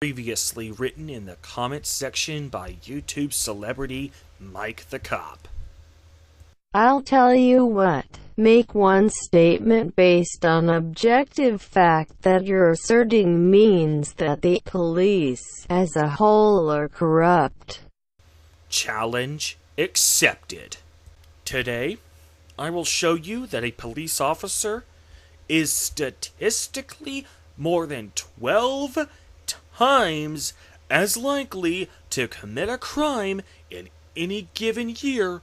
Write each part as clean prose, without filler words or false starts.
Previously written in the comments section by YouTube celebrity Mike the Cop. I'll tell you what. Make one statement based on objective fact that you're asserting means that the police as a whole are corrupt. Challenge accepted. Today, I will show you that a police officer is statistically more than 12 times as likely to commit a crime in any given year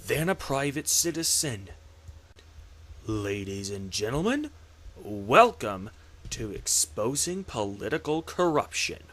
than a private citizen. Ladies and gentlemen, welcome to Exposing Political Corruption.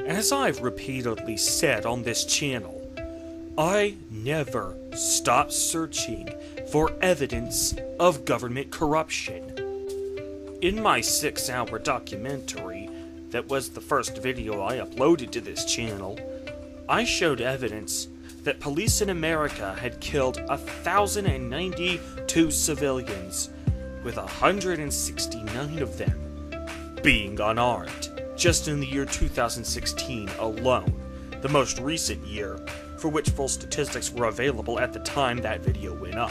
As I've repeatedly said on this channel, I never stop searching for evidence of government corruption. In my 6-hour documentary, that was the first video I uploaded to this channel, I showed evidence that police in America had killed 1,092 civilians, with 169 of them being unarmed. Just in the year 2016 alone, the most recent year, for which full statistics were available at the time that video went up.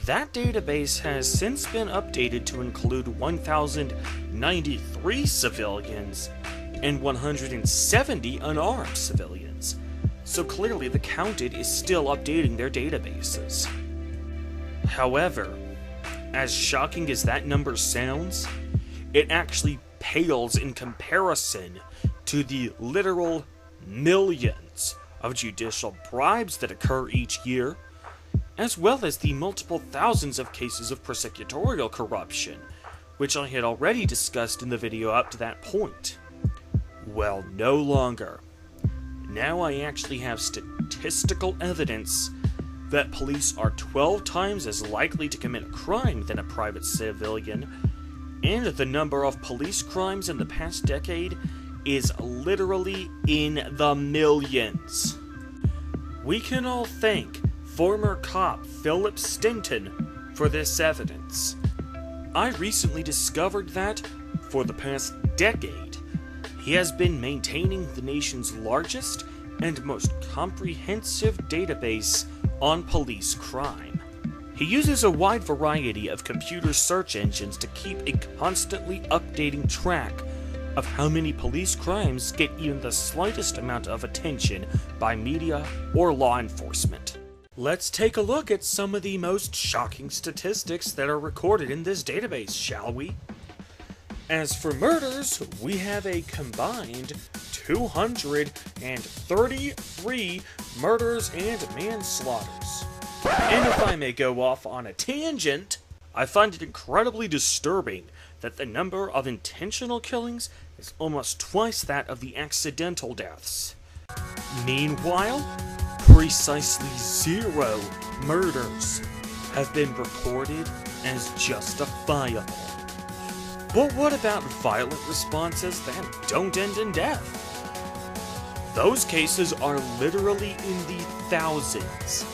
That database has since been updated to include 1,093 civilians and 170 unarmed civilians, so clearly the Counted is still updating their databases. However, as shocking as that number sounds, it actually pales in comparison to the literal millions of judicial bribes that occur each year, as well as the multiple thousands of cases of prosecutorial corruption, which I had already discussed in the video up to that point. Well, no longer. Now I actually have statistical evidence that police are 12 times as likely to commit a crime than a private civilian, and the number of police crimes in the past decade is literally in the millions. We can all thank former cop Philip Stinton for this evidence. I recently discovered that, for the past decade, he has been maintaining the nation's largest and most comprehensive database on police crime. He uses a wide variety of computer search engines to keep a constantly updating track of how many police crimes get even the slightest amount of attention by media or law enforcement. Let's take a look at some of the most shocking statistics that are recorded in this database, shall we? As for murders, we have a combined 233 murders and manslaughters. And if I may go off on a tangent, I find it incredibly disturbing that the number of intentional killings is almost twice that of the accidental deaths. Meanwhile, precisely 0 murders have been reported as justifiable. But what about violent responses that don't end in death? Those cases are literally in the thousands.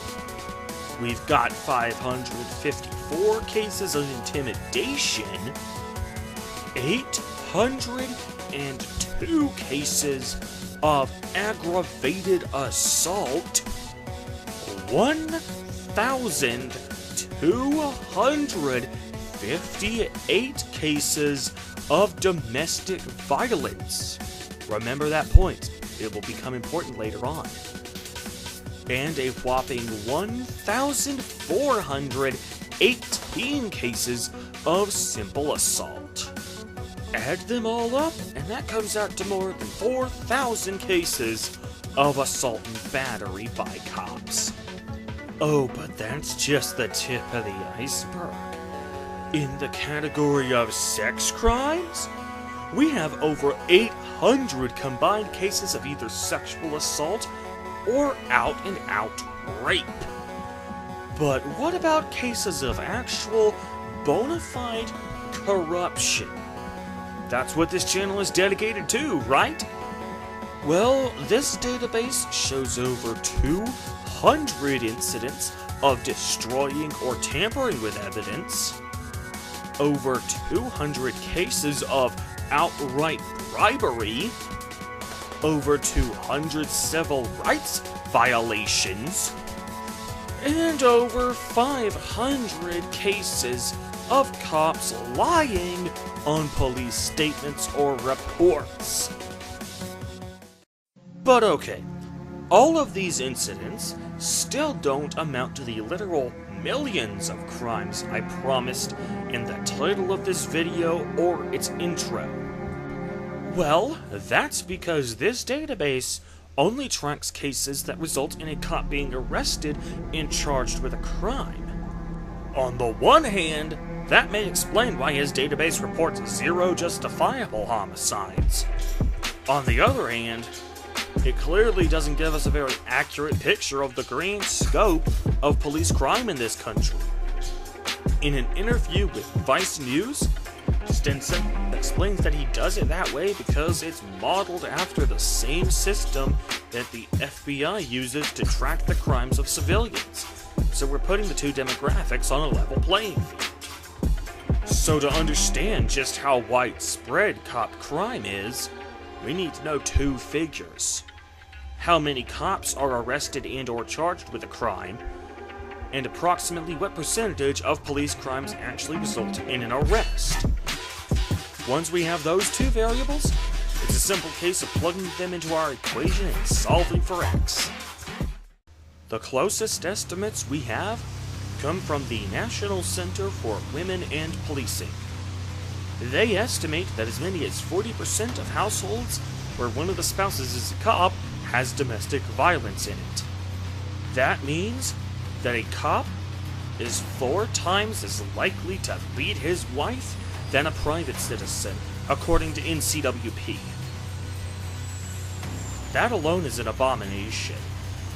We've got 554 cases of intimidation, 802 cases of aggravated assault, 1,258 cases of domestic violence. Remember that point, it will become important later on. And a whopping 1,418 cases of simple assault. Add them all up, and that comes out to more than 4,000 cases of assault and battery by cops. Oh, but that's just the tip of the iceberg. In the category of sex crimes, we have over 800 combined cases of either sexual assault or out-and-out rape. But what about cases of actual bona fide corruption? That's what this channel is dedicated to, right? Well, this database shows over 200 incidents of destroying or tampering with evidence, over 200 cases of outright bribery, over 200 civil rights violations, and over 500 cases of cops lying on police statements or reports. But okay, all of these incidents still don't amount to the literal millions of crimes I promised in the title of this video or its intro. Well, that's because this database only tracks cases that result in a cop being arrested and charged with a crime. On the one hand, that may explain why his database reports 0 justifiable homicides. On the other hand, it clearly doesn't give us a very accurate picture of the grand scope of police crime in this country. In an interview with Vice News, Stinson explains that he does it that way because it's modeled after the same system that the FBI uses to track the crimes of civilians. So we're putting the two demographics on a level playing field. So to understand just how widespread cop crime is, we need to know two figures. How many cops are arrested and or charged with a crime, and approximately what percentage of police crimes actually result in an arrest. Once we have those two variables, it's a simple case of plugging them into our equation and solving for X. The closest estimates we have come from the National Center for Women and Policing. They estimate that as many as 40% of households where one of the spouses is a cop has domestic violence in it. That means that a cop is 4 times as likely to beat his wife than a private citizen, according to NCWP. That alone is an abomination,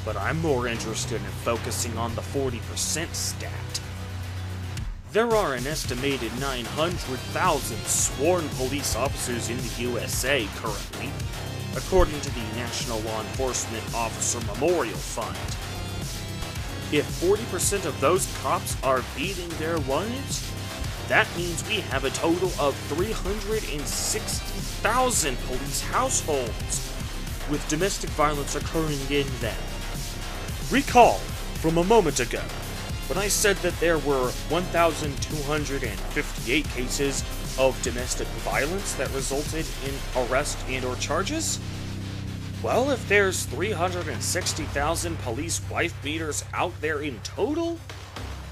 but I'm more interested in focusing on the 40% stat. There are an estimated 900,000 sworn police officers in the USA currently, according to the National Law Enforcement Officer Memorial Fund. If 40% of those cops are beating their wives, that means we have a total of 360,000 police households with domestic violence occurring in them. Recall from a moment ago when I said that there were 1,258 cases of domestic violence that resulted in arrest and or charges? Well, if there's 360,000 police wife beaters out there in total,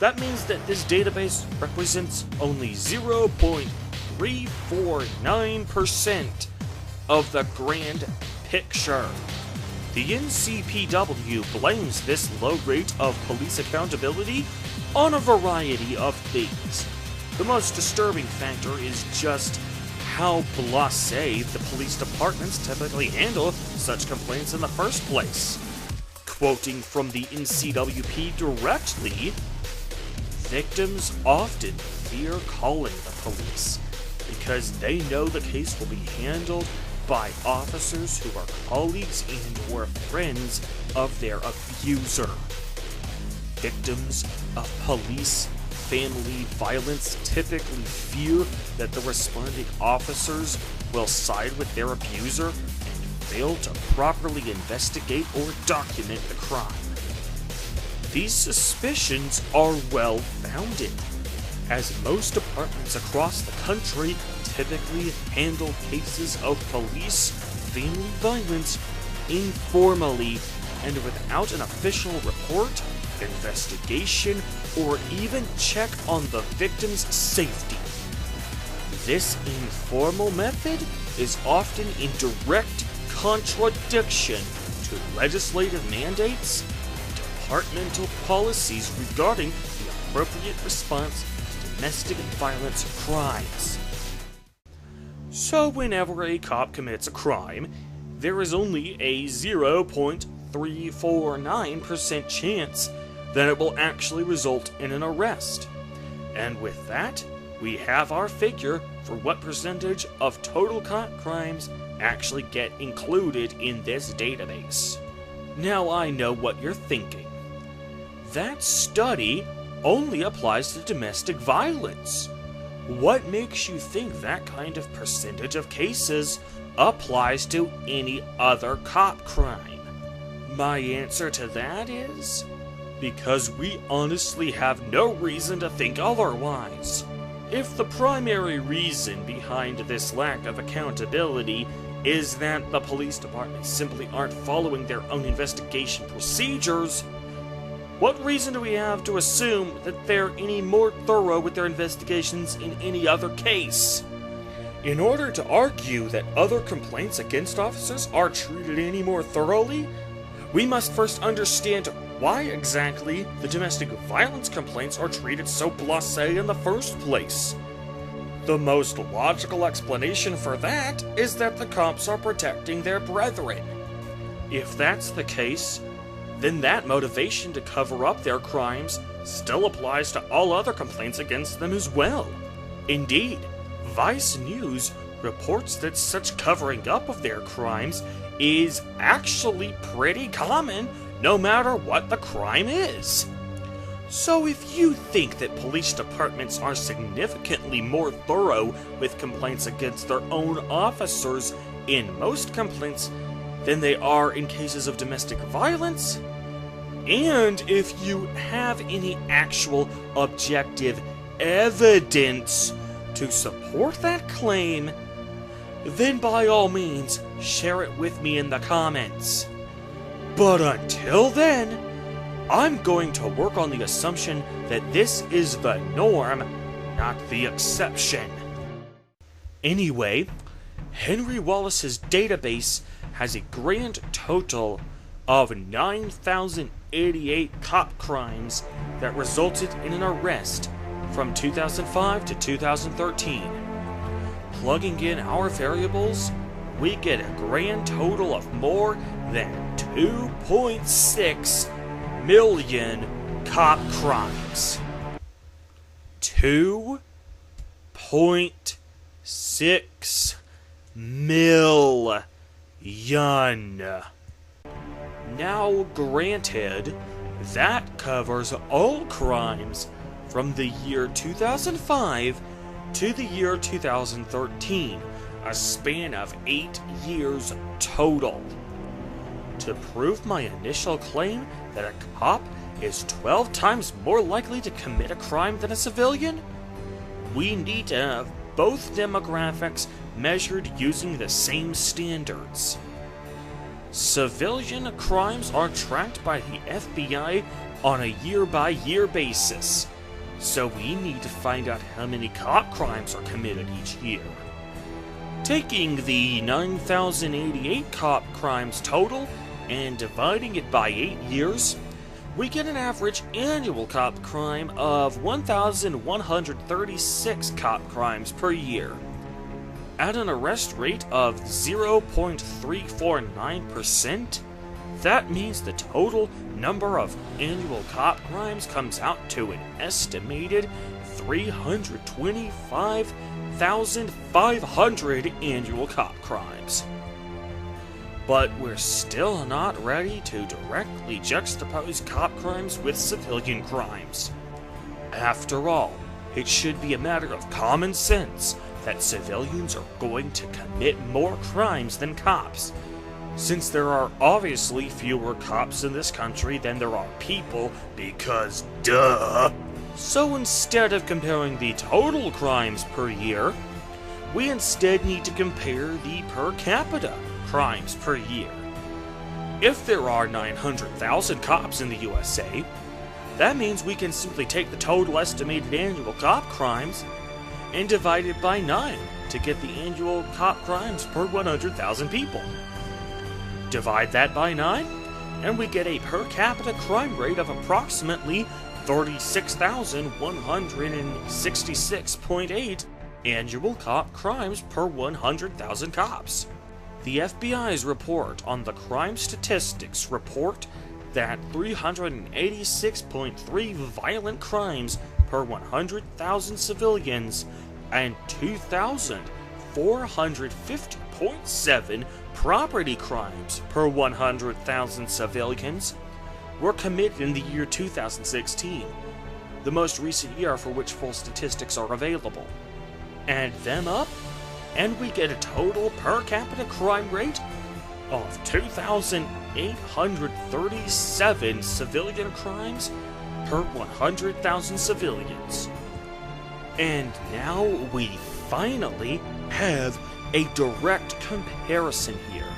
that means that this database represents only 0.349% of the grand picture. The NCPW blames this low rate of police accountability on a variety of things. The most disturbing factor is just how blasé the police departments typically handle such complaints in the first place. Quoting from the NCWP directly, victims often fear calling the police because they know the case will be handled by officers who are colleagues and or friends of their abuser. Victims of police family violence typically fear that the responding officers will side with their abuser and fail to properly investigate or document the crime. These suspicions are well founded, as most departments across the country typically handle cases of police family violence informally and without an official report, investigation, or even check on the victim's safety. This informal method is often in direct contradiction to legislative mandates and departmental policies regarding the appropriate response to domestic violence crimes. So whenever a cop commits a crime, there is only a 0.349% chance that it will actually result in an arrest. And with that, we have our figure for what percentage of total cop crimes actually get included in this database. Now I know what you're thinking. That study only applies to domestic violence. What makes you think that kind of percentage of cases applies to any other cop crime? My answer to that is because we honestly have no reason to think otherwise. If the primary reason behind this lack of accountability is that the police departments simply aren't following their own investigation procedures, what reason do we have to assume that they're any more thorough with their investigations in any other case? In order to argue that other complaints against officers are treated any more thoroughly, we must first understand why exactly the domestic violence complaints are treated so blasé in the first place. The most logical explanation for that is that the cops are protecting their brethren. If that's the case, then that motivation to cover up their crimes still applies to all other complaints against them as well. Indeed, Vice News reports that such covering up of their crimes is actually pretty common no matter what the crime is. So if you think that police departments are significantly more thorough with complaints against their own officers in most complaints than they are in cases of domestic violence, and if you have any actual objective evidence to support that claim, then by all means share it with me in the comments. But until then, I'm going to work on the assumption that this is the norm, not the exception. Anyway, Henry Wallace's database has a grand total of 9,088 cop crimes that resulted in an arrest from 2005 to 2013. Plugging in our variables, we get a grand total of more than 2.6 million cop crimes. 2.6 million. Now granted, that covers all crimes from the year 2005 to the year 2013, a span of 8 years total. To prove my initial claim that a cop is 12 times more likely to commit a crime than a civilian, we need to have both demographics measured using the same standards. Civilian crimes are tracked by the FBI on a year-by-year basis, so we need to find out how many cop crimes are committed each year. Taking the 9,088 cop crimes total and dividing it by 8 years, we get an average annual cop crime of 1,136 cop crimes per year. At an arrest rate of 0.349%, that means the total number of annual cop crimes comes out to an estimated 325,500 annual cop crimes. But we're still not ready to directly juxtapose cop crimes with civilian crimes. After all, it should be a matter of common sense that civilians are going to commit more crimes than cops, since there are obviously fewer cops in this country than there are people, because duh! So instead of comparing the total crimes per year, we instead need to compare the per capita crimes per year. If there are 900,000 cops in the USA, that means we can simply take the total estimated annual cop crimes and divide it by 9 to get the annual cop crimes per 100,000 people. Divide that by 9, and we get a per capita crime rate of approximately 36,166.8 annual cop crimes per 100,000 cops. The FBI's report on the crime statistics report that 386.3 violent crimes per 100,000 civilians and 2,450.7 property crimes per 100,000 civilians were committed in the year 2016, the most recent year for which full statistics are available. Add them up, and we get a total per capita crime rate of 2,837 civilian crimes per 100,000 civilians. And now we finally have a direct comparison here.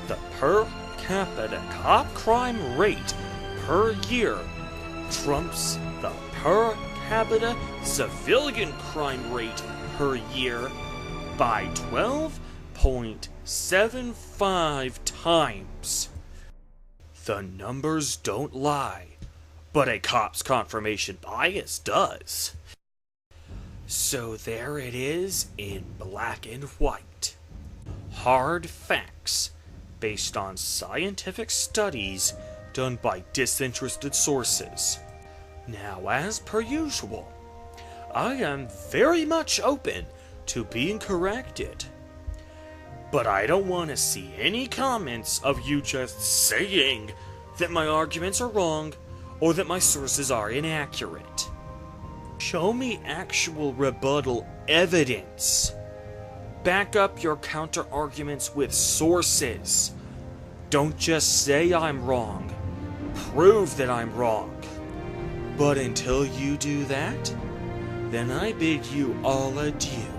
The per capita cop crime rate per year trumps the per capita civilian crime rate per year by 12.75 times. The numbers don't lie, but a cop's confirmation bias does. So there it is in black and white. Hard facts based on scientific studies done by disinterested sources. Now, as per usual, I am very much open to being corrected, but I don't want to see any comments of you just saying that my arguments are wrong or that my sources are inaccurate. Show me actual rebuttal evidence. Back up your counter-arguments with sources. Don't just say I'm wrong. Prove that I'm wrong. But until you do that, then I bid you all adieu.